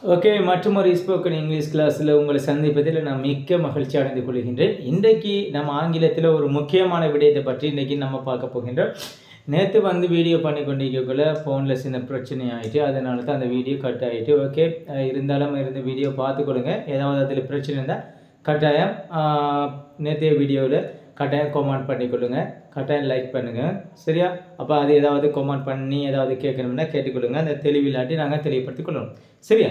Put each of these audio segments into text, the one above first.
Okay, மற்றொரு spoken English கிளாஸில் உங்களை சந்திப்பதில் நான் மிக்க மகிழ்ச்சி அடைந்து கொள்கின்றேன். இன்றைக்கு நம்ம ஆங்கிலத்தில் ஒரு முக்கியமான விடயத்தை பற்றி இன்றைக்கி நம்ம பார்க்க போகின்றோம். நேற்று வீடியோ பண்ணி கொண்டிருக்கக்குள்ள ஃபோனில் சின்ன பிரச்சனை ஆகிட்டு, அதனால தான் அந்த வீடியோ கட் ஆகிட்டு. ஓகே, இருந்தாலும் இருந்து வீடியோ பார்த்து கொடுங்க. ஏதாவது அதில் பிரச்சனை இருந்தால் கட்டாயம் நேற்றைய வீடியோவில் கட்டாயம் கமெண்ட் பண்ணி கொடுங்க, கட்டாயம் லைக் பண்ணுங்கள், சரியா? அப்போ அது ஏதாவது கமெண்ட் பண்ணி ஏதாவது கேட்கணும்னா கேட்டுக்கொள்ளுங்க. அந்த தெளிவில்லாட்டி நாங்கள் தெளிவுபடுத்திக் கொள்ளணும், சரியா?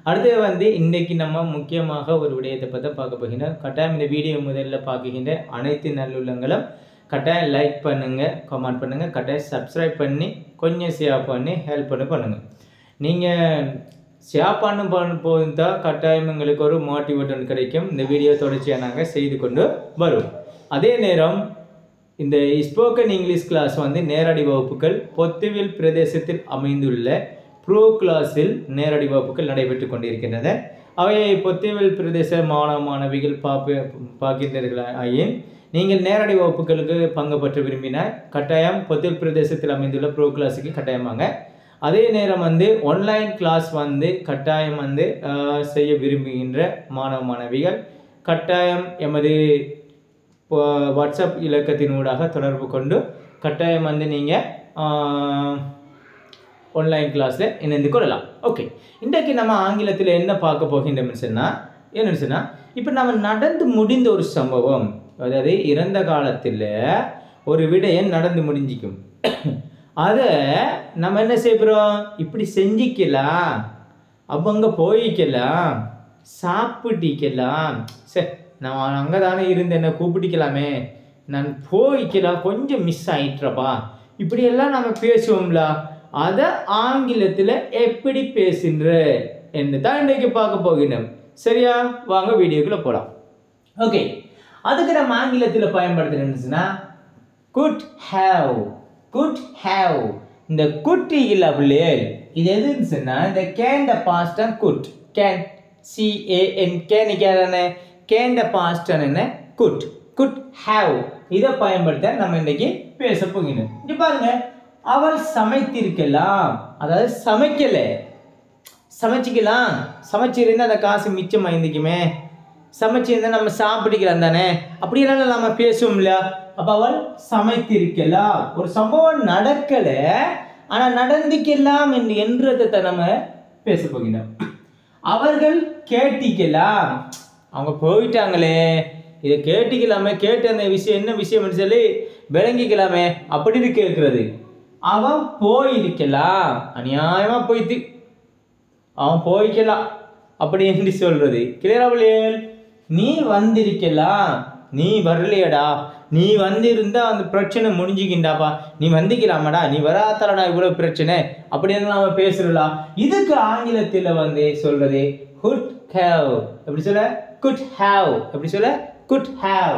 அடுத்து இன்றைக்கி நம்ம முக்கியமாக ஒரு விடயத்தை பற்றி பார்க்க போகின்றோம். கட்டாயம் இந்த வீடியோ முதல்ல பார்க்குகின்ற அனைத்து நல்லுள்ளங்களும் கட்டாயம் லைக் பண்ணுங்கள், கமெண்ட் பண்ணுங்கள், கட்டாயம் சப்ஸ்கிரைப் பண்ணி கொஞ்சம் ஷேர் பண்ணி ஹெல்ப் பண்ணுங்கள். நீங்கள் ஷேர் போது தான் கட்டாயம் எங்களுக்கு ஒரு மோட்டிவேஷன் கிடைக்கும். இந்த வீடியோ தொடர்ச்சியாக நாங்கள் செய்து கொண்டு வருவோம். அதே நேரம் இந்த ஸ்போக்கன் இங்கிலீஷ் கிளாஸ் நேரடி வகுப்புகள் பொத்துவில் பிரதேசத்தில் அமைந்துள்ள ப்ரோ கிளாஸில் நேரடி வகுப்புகள் நடைபெற்று கொண்டிருக்கின்றன. அவை பொத்துவில் பிரதேச மாணவ மாணவிகள் பார்க்கின்றீர்களாயின் நீங்கள் நேரடி வகுப்புகளுக்கு பங்கு பெற்ற விரும்பினால் கட்டாயம் பொத்துவில் பிரதேசத்தில் அமைந்துள்ள ப்ரோ கிளாஸுக்கு கட்டாயமாங்க. அதே நேரம் ஆன்லைன் கிளாஸ் கட்டாயம் செய்ய விரும்புகின்ற மாணவ மாணவிகள் கட்டாயம் எமது வாட்ஸ்அப் இலக்கத்தினூடாக தொடர்பு கொண்டு கட்டாயம் நீங்கள் ஆன்லைன் கிளாஸில் இணைந்து கொள்ளலாம். ஓகே, இன்றைக்கு நம்ம ஆங்கிலத்தில் என்ன பார்க்க போகின்றோம்னு சொன்னால் இப்போ நம்ம நடந்து முடிந்த ஒரு சம்பவம், அதாவது இறந்த காலத்தில் ஒரு விடயம் நடந்து முடிஞ்சிக்கும். அதை நம்ம என்ன செய்கிறோம், இப்படி செஞ்சிக்கலாம், அவங்க போய்க்கலாம், சாப்பிட்டிக்கலாம், சரி நான் அங்கே தானே இருந்து என்ன கூப்பிட்டிக்கலாமே, நான் போய்க்கலாம், கொஞ்சம் மிஸ் ஆகிட்டுறப்பா, இப்படியெல்லாம் நம்ம பேசுவோம்ல. அதை ஆங்கிலத்தில் எப்படி பேசுகின்ற என்று தான் இன்றைக்கு பார்க்க போகின்றோம், சரியா? வாங்க வீடியோக்குள்ளே போகலாம். ஓகே, அதுக்கு நம்ம ஆங்கிலத்தில் பயன்படுத்துகிறேன்னா குட் ஹேவ், குட் ஹேவ். இந்த குட்டி இல்லை பிள்ளைகள், இது எதுன்னு சொன்னால் இந்த can the past and could, can CAN can can the past என்ன குட், குட் ஹேவ். இதை பயன்படுத்த நம்ம இன்னைக்கு பேச போகிறோம். இங்கே பாருங்க, அவள் சமைத்திருக்கலாம், அதாவது சமைக்கல, சமைச்சிக்கலாம், சமைச்சிருந்தா அந்த காசு மிச்சம் ஆயிருந்துக்குமே, சமைச்சிருந்தா நம்ம சாப்பிட்டுக்கலாம் தானே, அப்படியெல்லாம் நம்ம பேசுவோம்ல. அப்போ அவள் சமைத்திருக்கலாம், ஒரு சம்பவம் நடக்கல ஆனால் நடந்துக்கலாம் என்றதை நம்ம பேச போகிறோம். அவர்கள் கேட்டிக்கலாம், அவங்க போயிட்டாங்களே, இதை கேட்டிக்கலாமே, கேட்டு அந்த விஷயம் என்ன விஷயம் சொல்லி விளங்கிக்கலாமே அப்படின்னு கேட்கறது. அவன் போயிருக்கலாம், அநியாயமா போயிட்டு அவன் போய்க்கலாம் அப்படி என்று சொல்றது. கிளியராவலியல், நீ வந்திருக்கலாம், நீ வரலையடா, நீ வந்திருந்தா அந்த பிரச்சனை முடிஞ்சுக்கிண்டாப்பா, நீ வந்திக்கலாமாடா, நீ வராதடா இவ்வளவு பிரச்சனை அப்படின்னு நம்ம பேசுறலாம். இதுக்கு ஆங்கிலத்தில் சொல்றது குட் ஹேவ். எப்படி சொல்ல? Good have. எப்படி சொல்ல? Good have.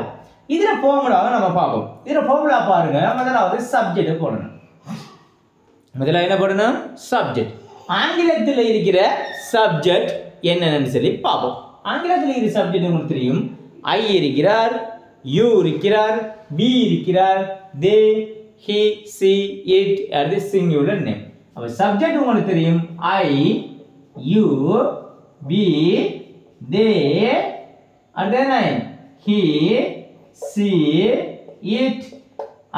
இதில் ஃபார்முலாவை நம்ம பார்ப்போம். இதில் ஃபார்முலா பாருங்க. முதலாவது சப்ஜெக்ட் போடணும். முதல்ல என்ன போடணும்? சப்ஜெக்ட். ஆங்கிலத்தில் இருக்கிற சப்ஜெக்ட் என்னன்னு சொல்லி பார்ப்போம். ஆங்கிலத்தில் இருக்கிற சப்ஜெக்ட் உங்களுக்கு தெரியும். ஐ இருக்கிறார், யூ இருக்கிறார், பி இருக்கிறார், தே, ஹி, சி, இட், அது சிங்குலர் நேம். அப்போ சப்ஜெக்ட் உங்களுக்கு தெரியும். ஐ, யூ, பி, தே, அடுத்தது ஹி, சி, இட்,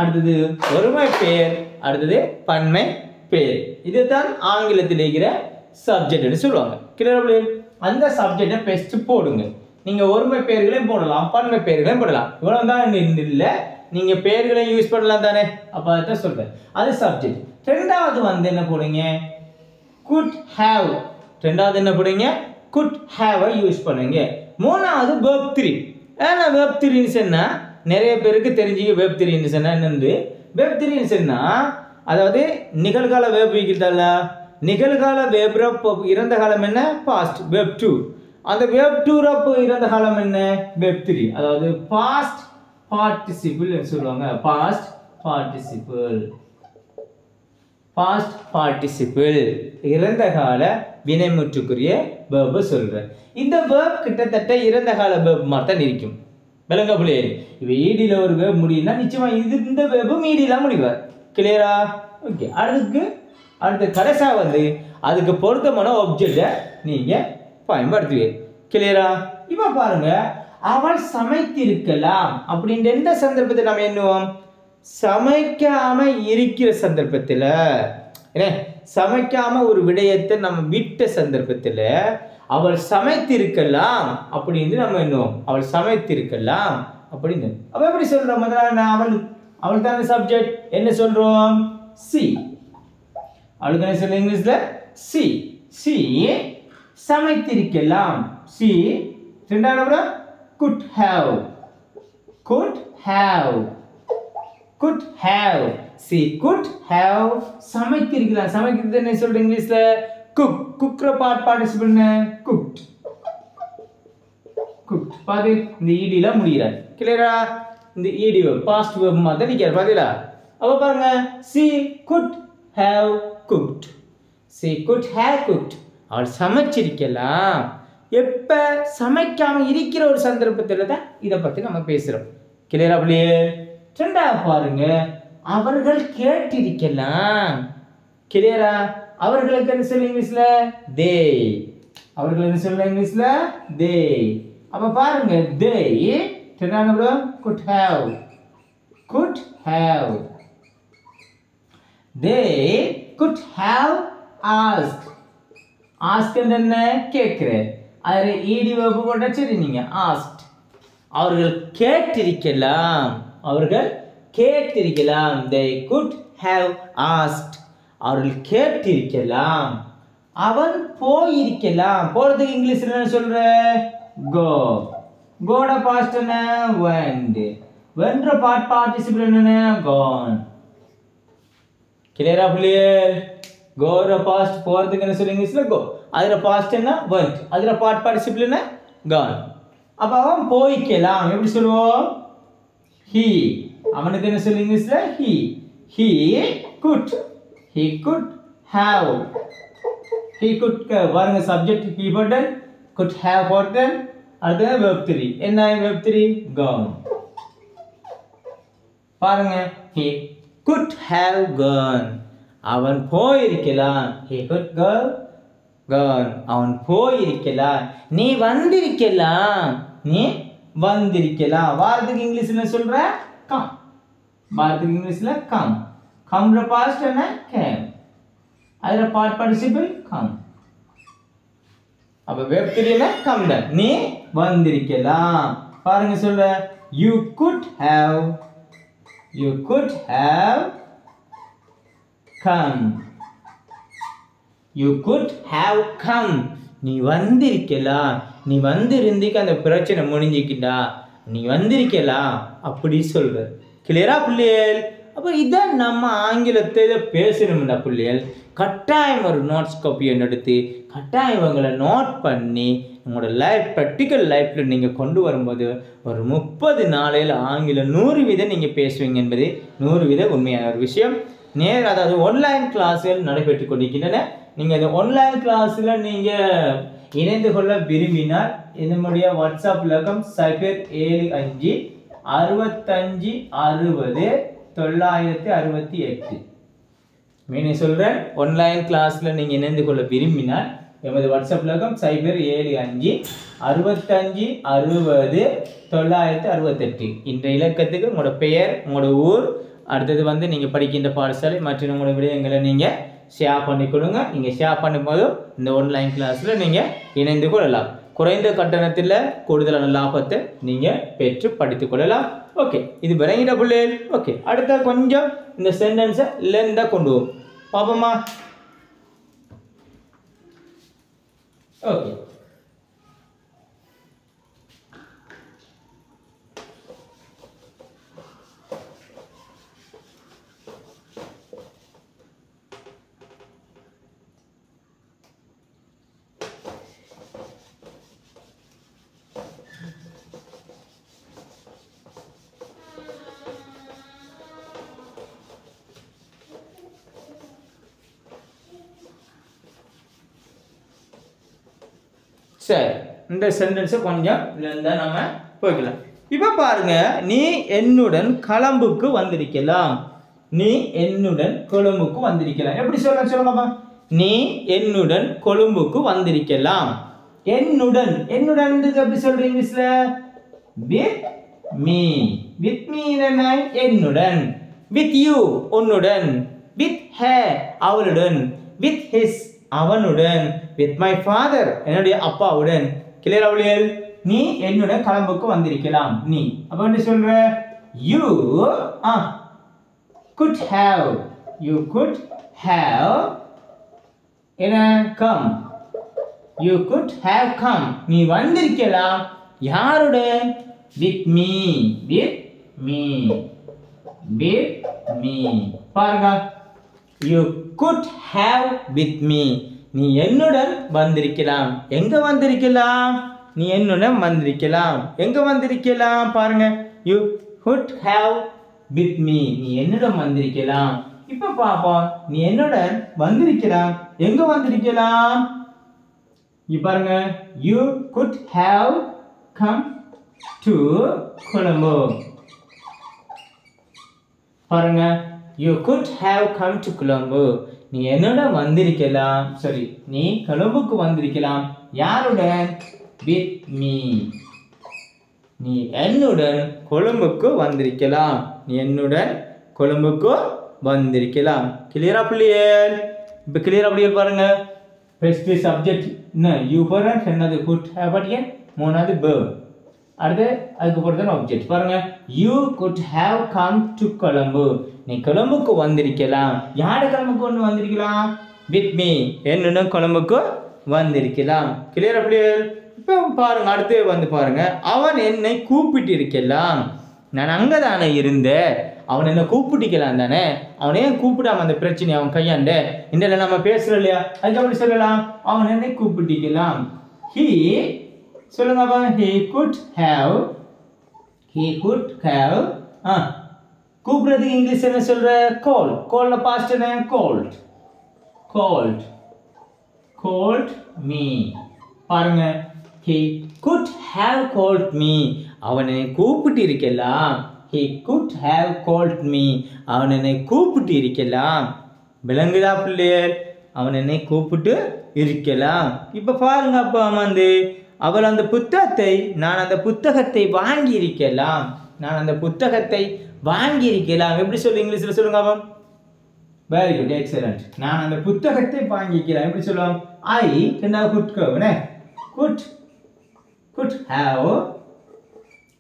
அடுத்தது ஒருமை பெயர், அடுத்தது பன்மை பெயர். இதுதான் ஆங்கிலத்தில் இருக்கிற சப்ஜெக்ட்னு சொல்லுவாங்க. கிளியர்? அந்த சப்ஜெக்டை பெஸ்ட் போடுங்க. நீங்கள் ஒருமை பெயர்களையும் போடலாம், பன்மை பெயர்களையும் போடலாம். இவ்வளோ தான் இல்லை, நீங்கள் பெயர்களையும் யூஸ் பண்ணலாம் தானே. அப்போ அதான் சொல்கிறேன், அது சப்ஜெக்ட். ரெண்டாவது என்ன போடுங்க? Good have. ரெண்டாவது என்ன போடுங்க? குட் ஹேவை யூஸ் பண்ணுங்க. மூணாவது வெப் 3. ஏன்னா வெப் 3ன்னு சொன்னால் நிறைய பேருக்கு தெரிஞ்சுக்க. வெப் 3ன்னு சொன்னால் என்னது? வெப் 3ன்னு சொன்னால் அதாவது நிகழ்கால வேப் வைக்கிறதால, நிகழ்கால வேப்ரப் இறந்த காலம் என்ன? பாஸ்ட். வெப் 2. அந்த வெப் 2 இறந்த காலம் என்ன? வெப் 3. அதாவது பாஸ்ட் பார்ட்டிசிபிள் சொல்லுவாங்க. பாஸ்ட் பார்ட்டிசிபிள், பாஸ்ட் பார்ட்டிசிபிள் இறந்த கால வினைமுற்றுக்குரிய வேர்ப் சொல்றேன். இந்த வேர்ப் கிட்டத்தட்ட இறந்த கால வேர்ப் மாதிரி தான் இருக்கும். விளங்க புள்ளியே, இப்போ ஈடியில் ஒரு வேர்ப் முடியும்னா நிச்சயமா இந்த வேர்பும் ஈடிலாம் முடிவார். கிளியரா? ஓகே, அடுத்து அடுத்து கடைசியாக வந்து அதுக்கு பொருத்தமான ஆப்ஜெக்டை நீங்கள் பயன்படுத்துவீங்க. கிளியரா? இப்போ பாருங்க, அவள் சமைத்திருக்கலாம் அப்படின்ற எந்த சந்தர்ப்பத்தில் நம்ம எண்ணுவோம்? சமைக்காம இருக்கிற சந்தர்ப்பத்தில், சமைக்காம ஒரு விடயத்தை நம்ம விட்ட சந்தர்ப்பத்தில் அவள் சமைத்திருக்கலாம் அப்படின்னு நம்ம எண்ணுவோம். அவள் சமைத்திருக்கலாம் அப்படின்னு. அப்ப எப்படி சொல்றோம்? முதல்ல அவள் தான சப்ஜெக்ட். என்ன சொல்றோம்? சி. அவளுக்கு என்ன சொல்ல இங்கிலீஷ்ல? சி. சி சமைத்திருக்கலாம். சி. ரெண்டாவது could have. could have. could have. C could have சமைத்திருக்கலாம். சமைக்கிறது என்ன சொல்ற இங்கிலீஷ்ல? cook. குக்ற பார்ட்டிசிபிள் என்ன? cooked. cooked. பாரு, இந்த ஈடில முடியறாரு. கிளியரா? இந்த ஈடி பாஸ்ட் வெர்ப் மாதிரி நிக்கிற பாத்தீங்களா? அப்ப பாருங்க, she could have cooked. she could have cooked. அவள் சமைச்சிருக்கலாம். எப்ப? சமைக்காம இருக்கிற ஒரு சந்தர்ப்பத்துல தான் இத பத்தி நம்ம பேசுறோம். கிளியரா அப்படியே? ரெண்டாவது பாருங்க, அவர்கள் கேட்டிருக்கலாம். கிளியரா? அவர்களுக்கு என்ன சொல்ல இங்கிலீஷ்ல? they. அவர்கள் என்ன சொல்ல இங்கிலீஷ்ல? they. அப்ப பாருங்க, they ரெண்டாவது could have. could have. they could have asked. ask என்ன? கேக்குற. அதுல ஈடி வெர்ப் போட்டா சரி, நீங்க asked. அவர்கள் கேட்டிருக்கலாம். அவர்கள் கேட்டிருக்கலாம். they could have asked. அவர்கள் கேட்டிருக்கலாம். அவன் போயிருக்கலாம். போறதுக்கு இங்கிலீஷ்ல என்ன சொல்ற? go. கோட பாஸ்ட் என்ன? went. வென்ற பார்ட்டிசிபிள் என்ன? gone. கிளியரா புள்ளியல்? கோர பாஸ்ட் போறதுக்கு என்ன சொல்ல இங்கிலீஷ்ல? go. அதுல பாஸ்ட் என்ன? went. அதுல பார்ட்டிசிபிள் என்ன? gone. அப்ப அவன் போய்க்கலாம். எப்படி சொல்லுவோம்? he. அவனுக்கு என்ன சொல்ல இங்கிலீஷ்ல? he. he could. he could have. he could பாருங்க, சப்ஜெக்ட் he போட்டல், could have போட்டல், அடுத்து verb 3. என்ன verb 3? gone. பாருங்க, he could have gone. அவன் போயிருக்கலாம். he could go gone. அவன் போயிருக்கலாம். நீ வந்திருக்கலாம். நீ வந்திருக்கலாம். வாரத்துக்கு இங்கிலீஷ்ல என்ன சொல்ற? come. வாரத்துக்கு இங்கிலீஷ்ல come. come ர பாஸ்ட் என்ன? came. அதுல பார்ட்டிசிபிள் come. அப்ப verb 3 ல come தான். நீ வந்திருக்கலாம். பாருங்க சொல்ற, you could have. you could have come. you could have come. நீ வந்திருக்கலாம். நீ வந்திருந்தீக்க அந்த பிரச்சனை முடிஞ்சிக்கிட்டா. நீ வந்திருக்கலாம் அப்படி சொல்ற. கிளியரா புள்ளியல்? அப்ப இதான் நம்ம ஆங்கிலத்தை பேசணும்டா புள்ளியல். கட்டாயம் ஒரு நோட்ஸ் காப்பியை எடுத்து கட்டாயம் இவங்களை நோட் பண்ணி உங்களோட லைஃப் ப்ராக்டிக்கல் லைஃப்பில் நீங்கள் கொண்டு வரும்போது ஒரு 30 நாளையில் ஆங்கிலம் 100% நீங்கள் பேசுவீங்க என்பது 100% உண்மையான ஒரு விஷயம். அதாவது ஆன்லைன் கிளாஸுகள் நடைபெற்று கொண்டிருக்கின்றன. நீங்கள் இந்த ஆன்லைன் கிளாஸில் நீங்கள் இணைந்து கொள்ள விரும்பினால் என்னுடைய வாட்ஸ்அப் இலக்கம் 075 65 60 968. மீன் சொல்கிறேன், ஆன்லைன் கிளாஸில் நீங்கள் இணைந்து கொள்ள விரும்பினால் எமது வாட்ஸ்அப் இலக்கம் 075 65 60 968. இந்த இலக்கத்துக்கு உங்களோட பெயர், உங்களோட ஊர், அடுத்தது வந்து நீங்கள் படிக்கின்ற பாடசாலை மற்றும் உங்களோட விடயங்களை நீங்கள் ஷேர் பண்ணி கொடுங்க. நீங்கள் ஷேர் பண்ணும்போது இந்த ஆன்லைன் கிளாஸில் நீங்கள் இணைந்து கொள்ளலாம். குறைந்த கட்டணத்தில் கூடுதலான லாபத்தை நீங்கள் பெற்று படித்துக் கொள்ளலாம். ஓகே, இது விளங்கிட்ட பிள்ளைகள். ஓகே, அடுத்த கொஞ்சம் இந்த சென்டென்ஸை லென்த்தாக கொண்டு வரும் பாப்போமா? ஓகே, சரி, இந்த சென்டென்ஸை கொஞ்சம் லென்த்தாக நம்ம போய்க்கலாம். இப்போ பாருங்க, நீ என்னுடன் கலம்புக்கு வந்திருக்கலாம். நீ என்னுடன் கொழும்புக்கு வந்திருக்கலாம். எப்படி சொல்லுங்க. நீ என்னுடன் கொழும்புக்கு வந்திருக்கலாம். என்னுடன் எப்படி சொல்ற இங்கிலீஷ்ல? with me. with me என்ன? என்னுடன். with you உன்னுடன். with her அவளுடன். with his அவனுடன். with my father என்னுடைய அப்பாவுடன். கிளியர் அவளியல்? நீ என்னுடன் கொழும்புக்கு வந்திருக்கலாம். நீ அப்ப என்ன சொல்ற? you could have என்ன come. you could have come. நீ வந்திருக்கலாம். யாருடன்? with me. பாருங்க. you could have with me. நீ என்னுடன் வந்திருக்கலாம். எங்க வந்திருக்கலாம்? நீ என்னுடன் வந்திருக்கலாம். எங்க வந்திருக்கலாம்? பாருங்க. you could have with me. நீ என்னுடன் வந்திருக்கலாம். இப்ப பாப்போம். நீ என்னுடன் வந்திருக்கலாம். எங்க வந்திருக்கலாம்? பாருங்க. you could have come to Colombo. பாருங்க. you could have come to Colombo. நீ என்னுடன் வந்திருக்கலாம். சரி, நீ கொழும்புக்கு வந்திருக்கலாம். யாருடன்? with me. நீ என்னுடன் கொழும்புக்கு வந்திருக்கலாம். நீ என்னுடன் கொழும்புக்கு வந்திருக்கலாம். கிளியரா பிள்ளைகள்? இப்ப கிளியரா பிள்ளைகள் பாருங்க. ஃபர்ஸ்ட் சப்ஜெக்ட் என்ன? யூ போறேன். ரெண்டாவது could have again. மூணாவது verb. அடுத்து அதுக்கு போறது ஆப்ஜெக்ட். பாருங்க. you could have come to Colombo. நீ கொழும்புக்கு வந்திருக்கலாம். யாரு கொழும்புக்கு வந்திருக்கலாம்? with me. என்னுடன் கொழும்புக்கு வந்திருக்கலாம். கிளியரா பிள்ளைகள்? இப்போ பாருங்க. அடுத்து வந்து பாருங்க. அவன் என்னை கூப்பிட்டு இருக்கலாம். நான் அங்கதானே இருந்தேன். அவன் என்ன கூப்பிட்டுக்கலாம் தானே. அவனை ஏன் கூப்பிடாம அந்த பிரச்சனை அவன் கையாண்ட? இந்த நம்ம பேசுறோம் இல்லையா? அதுக்கு அப்படி சொல்லலாம். அவன் என்னை கூப்பிட்டுக்கலாம். he சொல்லுங்க. he could have கூப்பிடுறதுக்கு இங்கிலீஷ் என்ன சொல்ற? call பாஸ்ட் என்ன? called me. பாருங்க. he could have called me. அவனை கூப்பிட்டு இருக்கலாம். he could have called me. அவன் என்னை கூப்பிட்டு இருக்கலாம். விளங்குதா பிள்ளைகள்? அவன் என்னை கூப்பிட்டு இருக்கலாம். இப்ப பாருங்க. அப்பா வந்து அவள் அந்த புத்தகத்தை நான் அந்த புத்தகத்தை வாங்கி இருக்கலாம். எப்படி சொல்லு இங்கிலீஷ்ல சொல்லுங்க. அவன் வெரி குட், எக்ஸலண்ட். நான் அந்த புத்தகத்தை வாங்கிக்கலாம். எப்படி சொல்லுவாங்க?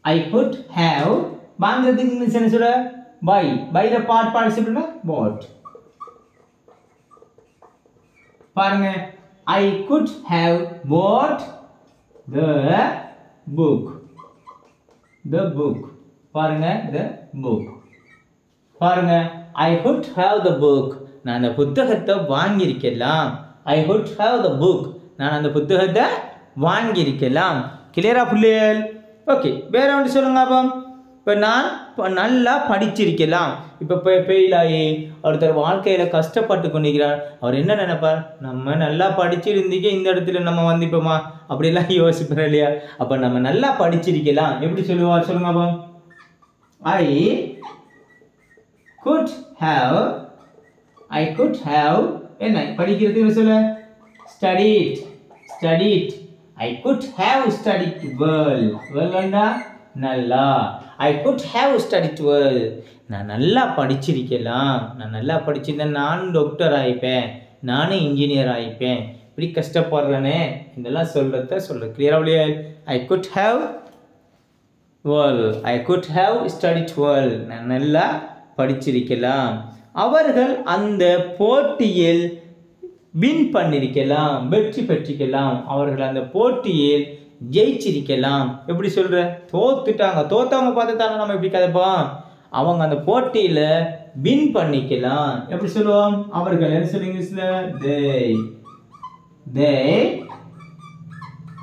I could have வாங்குறதுக்கு இங்கிலீஷ் என்ன சொல்ற? buy the part participle bought. பாருங்க. I could have bought the book. பாருங்க. the book. பாருங்க. I could have the book. நான் அந்த புத்தகத்தை வாங்கி இருக்கலாம். I could have the book. நான் அந்த புத்தகத்தை வாங்கி இருக்கலாம். கிளியரா பிள்ளைகள்? ஓகே, வேற ஒன்று சொல்லுங்க. அப்போ இப்போ நான் நல்லா படிச்சிருக்கலாம். இப்போ ஃபெயில் ஆகி ஒருத்தர் வாழ்க்கையில் கஷ்டப்பட்டு கொண்டிருக்கிறார். அவர் என்ன நினைப்பார்? நம்ம நல்லா படிச்சிருந்தீங்க, இந்த இடத்துல நம்ம வந்திப்போமா அப்படிலாம் யோசிப்பார் இல்லையா? அப்போ நம்ம நல்லா படிச்சிருக்கலாம். எப்படி சொல்லுவார்? சொல்லுங்க. அப்போ I could have என்ன படிக்கிறதுக்கு சொல்ல? studied. I could have studied well. நல்லா. I could have studied well. நான் நல்லா படிச்சிருக்கலாம். நான் நல்லா படிச்சிருந்தேன். நான் டாக்டர் ஆயிப்பேன். நானும் இன்ஜினியர் ஆயிப்பேன். இப்படி கஷ்டப்படுறேனே இதெல்லாம் சொல்ற கிளியரா? I could have studied well. நான் நல்லா படிச்சிருக்கலாம். அவர்கள் அந்த போட்டியில் வின் பண்ணிருக்கலாம். வெற்றி பெற்றிருக்கலாம். அவர்கள் அந்த போட்டியில் ஜெயிச்சிருக்கலாம். எப்படி சொல்ற? தோத்தவங்க பார்த்து தானே நம்ம எப்படி கதைப்போம். அவங்க அந்த போட்டியில வின் பண்ணிக்கலாம். எப்படி சொல்லுவோம்? அவர்கள் என்ன சொல்லுங்க? they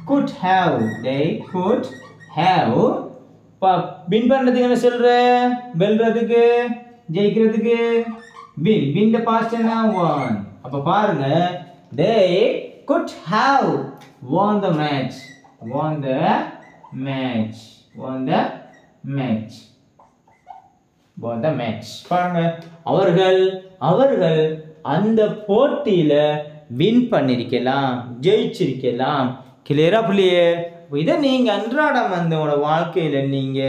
could have வின் பண்றதுக்கு என்ன சொல்ற? வெல்றதுக்கு, ஜெயிக்கிறதுக்கு win the past என்ன? won. அப்ப பாருங்க. they could have won the match. won the match. பாருங்க அவர்கள் அந்த போட்டியில வின் பண்ணிருக்கலாம், ஜெயிச்சிருக்கலாம். கிளியரா புள்ளியே? இதை நீங்க அன்றாடம் உங்களோட வாழ்க்கையில நீங்க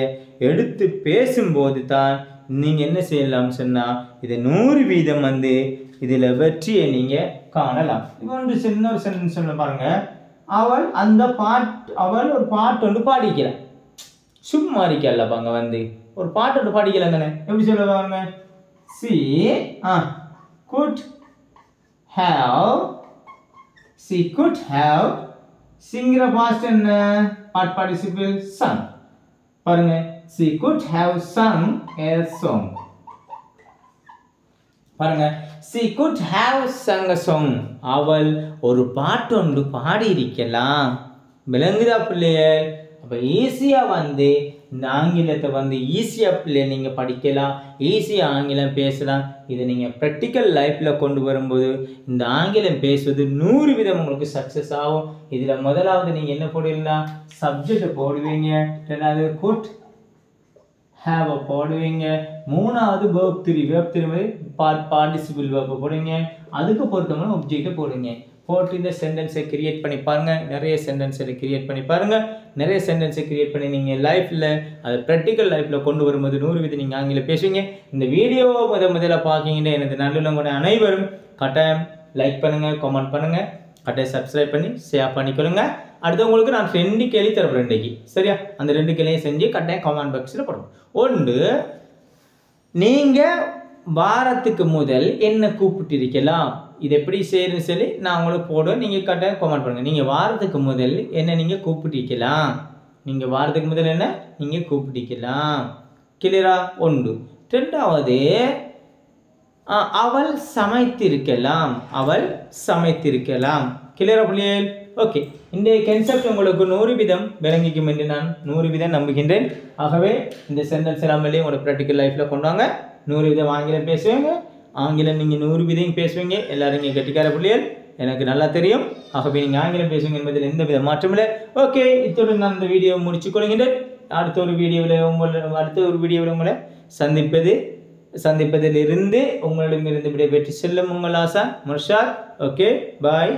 எடுத்து பேசும்போது தான் நீங்க என்ன செய்யலாம் சொன்னா இது 100% இதுல வெற்றியை நீங்க காணலாம். இன்னொரு சென்டென்ஸ் சொல்ல பாருங்க. அவள் ஒரு பாட்டு ஒன்று பாடிக்கலாம். சும்மா இருக்கல பாங்க ஒரு பாட்டு ஒன்று பாடிக்கலாம் தானே. எப்படி சொல்ல பாருங்க? she could have சிங்கிற past என்ன? part participle sung. பாருங்க, she could have sung a song. பாருங்க, she could have sung a song. அவள் ஒரு பாட்டு ஒன்று பாடி இருக்கலாம். விளங்குதா பிள்ளையே? அப்ப ஈஸியா இந்த ஆங்கிலத்தை ஈஸியா பிள்ளை நீங்க படிக்கலாம், ஈஸியா ஆங்கிலம் பேசலாம். இதை நீங்க ப்ராக்டிக்கல் லைஃப்ல கொண்டு வரும்போது இந்த ஆங்கிலம் பேசுவது 100% உங்களுக்கு சக்சஸ் ஆகும். இதுல முதலாவது நீங்க என்ன போடுவீங்கன்னா சப்ஜெக்ட் போடுவீங்க, ரெண்டாவது could have போடுவீங்க, மூணாவது verb 3 participle verb போடுவீங்க, அதுக்கு பொறுத்தவரை ஆப்ஜெக்ட் போடுவீங்க. போட்டு இந்த சென்டென்ஸை கிரியேட் பண்ணி பாருங்க. நிறைய சென்டென்ஸை கிரியேட் பண்ணி பாருங்க. நிறைய சென்டென்ஸை கிரியேட் பண்ணி நீங்க லைஃப்ல அதை ப்ராக்டிக்கல் லைஃப்ல கொண்டு வரும்போது 100% நீங்க ஆங்கிலம் பேசுவீங்க. இந்த வீடியோவை முதல்ல பார்க்கிங்கன்னா எனது நல்லுள்ளவங்க அனைவரும் கட்டாயம் லைக் பண்ணுங்க, கமெண்ட் பண்ணுங்க, கட்டாயம் சப்ஸ்கிரைப் பண்ணி ஷேர் பண்ணிக்கொள்ளுங்க. அடுத்தவங்களுக்கு நான் 2 கேள்வி தரப்போறேன் இன்றைக்கு. சரியா? அந்த 2 கேள்வியும் செஞ்சு கட்டாயம் கமெண்ட் பாக்ஸில் போடுங்க. ஒன்று, நீங்க வாரத்துக்கு முதல் என்ன கூப்பிட்டிருக்கலாம். இது எப்படி செய்யணும்னு சொல்லி நான் உங்களுக்கு போடுவேன். நீங்கள் கட்டாயம் கமெண்ட் பண்ணுங்க. நீங்கள் வாரத்துக்கு முதல் என்ன நீங்கள் கூப்பிட்டிருக்கலாம். நீங்கள் வாரத்துக்கு முதல் என்ன நீங்கள் கூப்பிட்டிருக்கலாம். கிளியரா? ஒன்று. ரெண்டாவது, அவள் சமைத்திருக்கலாம். கிளியரா புள்ளியல்? ஓகே, இந்த கான்செப்ட் உங்களுக்கு 100% விளங்கிக்கும் என்று நான் 100% நம்புகின்றேன். ஆகவே இந்த சென்டென்ஸ் எல்லாமே உங்களோட ப்ராக்டிக்கல் லைஃப்பில் கொண்டு வாங்க. 100% ஆங்கிலம் பேசுவீங்க. ஆங்கிலம் நீங்கள் 100% பேசுவீங்க. எல்லாரும் இங்கே கெட்டிக்கார பிள்ளைகள் எனக்கு நல்லா தெரியும். ஆகவே நீங்கள் ஆங்கிலம் பேசுவீங்க என்பதில் எந்தவித மாற்றம் இல்லை. ஓகே, இத்துடன் நான் இந்த வீடியோவை முடிச்சு கொள்கின்றேன். அடுத்த ஒரு வீடியோவில் உங்களை சந்திப்பதிலிருந்து உங்களிடமிருந்து விடைபெற்று செல்லும் உங்கள் ஆசா முர்ஷாத். ஓகே, பாய்.